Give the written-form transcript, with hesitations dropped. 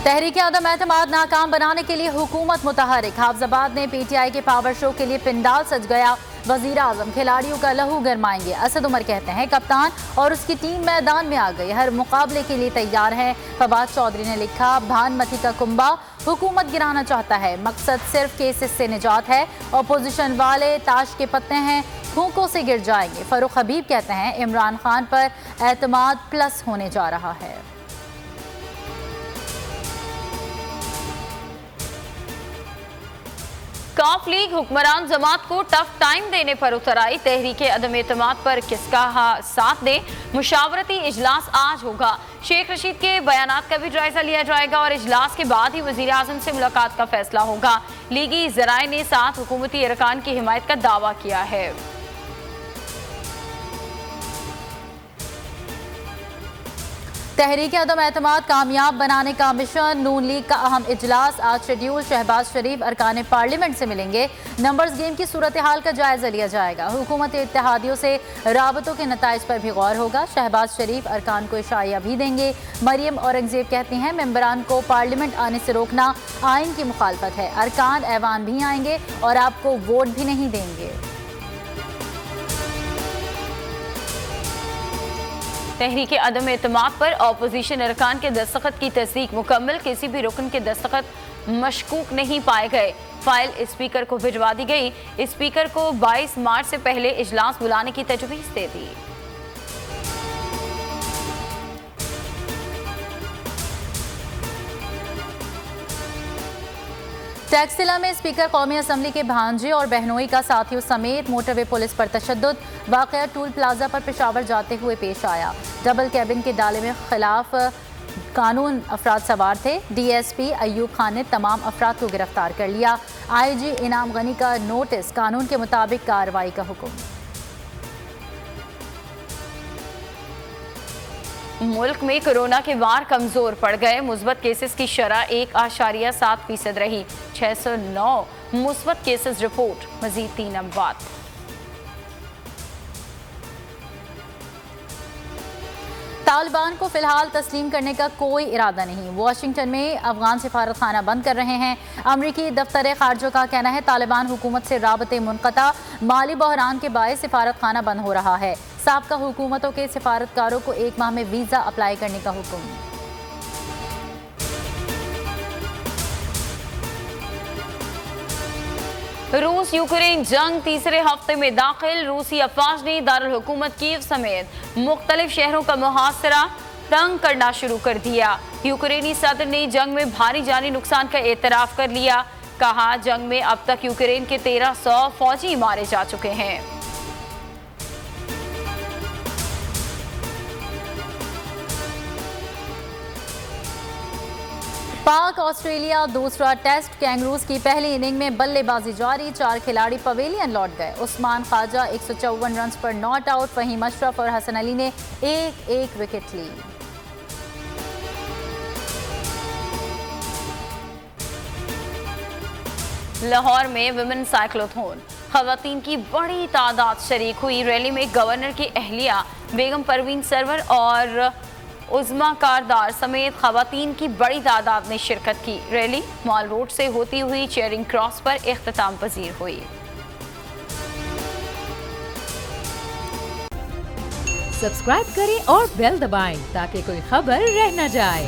तहरीक अदम एतमाद नाकाम बनाने के लिए हुकूमत मुतहरिक। हाफजाबाद ने PTI के पावर शो के लिए पिंडाल सज गया। वजीर आजम खिलाड़ियों का लहू गरमाएंगे। असद उमर कहते हैं कप्तान और उसकी टीम मैदान में आ गई, हर मुकाबले के लिए तैयार है। फवाद चौधरी ने लिखा भानमती का कुंबा हुकूमत गिराना चाहता है, मकसद सिर्फ केसेस से निजात है। अपोजिशन वाले ताश के पत्ते हैं, फूंकों से गिर जाएंगे। फरूख हबीब कहते हैं इमरान खान पर एतमाद प्लस होने जा रहा है। काफ लीग हुक्मरान जमात को टफ टाइम देने पर उतर आई। तहरीक अदम एतमाद पर किसका साथ दे। मुशावरती इजलास आज होगा। शेख रशीद के बयानात का भी जायजा लिया जाएगा और इजलास के बाद ही वजीर आजम से मुलाकात का फैसला होगा। लीगी जराए ने 7 हुकूमती अरकान की हिमायत का दावा किया है। तहरीक अदम एतमाद कामयाब बनाने का मिशन। नून लीग का अहम इजलास आज शेड्यूल। शहबाज शरीफ अरकान पार्लियामेंट से मिलेंगे। नंबर्स गेम की सूरत हाल का जायजा लिया जाएगा। हुकूमत इत्तेहादियों से राबतों के नताइज पर भी गौर होगा। शहबाज शरीफ अरकान को इशाया भी देंगे। मरियम औरंगजेब कहती हैं मेंबरान को पार्लियामेंट आने से रोकना आइन की मुखालफत है। अरकान ऐवान भी आएंगे और आपको वोट भी नहीं देंगे। तहरीक अदम एतमाद पर अपोजिशन अरकान के दस्तखत की तस्दीक मुकम्मल। किसी भी रुकन के दस्तखत मशकूक नहीं पाए गए। फाइल स्पीकर को भिजवा दी गई। स्पीकर को 22 मार्च से पहले इजलास बुलाने की तजवीज़ दे दी। टैक्सिला में स्पीकर कौमी असम्बली के भांजे और बहनोई का साथियों समेत मोटरवे पुलिस पर तशद्दुद। वाक़या टूल प्लाजा पर पेशावर जाते हुए पेश आया। डबल कैबिन के डाले में खिलाफ कानून अफराद सवार थे। DSP अयूब खान ने तमाम अफराद को गिरफ्तार कर लिया। IG इनाम गनी का नोटिस, कानून के मुताबिक कार्रवाई का हुक्म। मुल्क में कोरोना के वार कमजोर पड़ गए। मुस्बत केसेस की शरह 1.7% रही। 609 मुस्बत केसेस रिपोर्ट। मजीद 3 अमवात। तालिबान को फिलहाल तस्लीम करने का कोई इरादा नहीं। वाशिंगटन में अफगान सिफारत खाना बंद कर रहे हैं। अमरीकी दफ्तर खारजा का कहना है तालिबान हुकूमत से राबते मुनक़ता। माली बहरान के बायस सिफारत खाना बंद हो रहा है। साबका हुकूमतों के सिफारतकारों को 1 माह में वीज़ा अप्लाई करने का हुक्म। रूस यूक्रेन जंग तीसरे हफ्ते में दाखिल। रूसी अफवाज ने दारुल हुकूमत कीव समेत मुख्तलिफ शहरों का मुहासरा तंग करना शुरू कर दिया। यूक्रेनी सदर ने जंग में भारी जानी नुकसान का एतराफ़ कर लिया। कहा जंग में अब तक यूक्रेन के 1300 फौजी मारे जा चुके हैं। पाक ऑस्ट्रेलिया दूसरा टेस्ट। कैंगरूज की पहली इनिंग में बल्लेबाजी जारी। 4 खिलाड़ी पवेलियन लौट गए। उस्मान ख्वाजा 154 रन पर नॉट आउट। फहीम अशरफ और हसन अली ने एक विकेट ली। लाहौर में विमेन साइक्लोथॉन, खवातीन की बड़ी तादाद शरीक हुई। रैली में गवर्नर की अहलिया बेगम परवीन सरवर और उज़्मा कारदार समेत खवातीन की बड़ी तादाद ने शिरकत की। रैली मॉल रोड से होती हुई चेयरिंग क्रॉस पर इख्तिताम पजीर हुई। सब्सक्राइब करें और बेल दबाएं ताकि कोई खबर रह न जाए।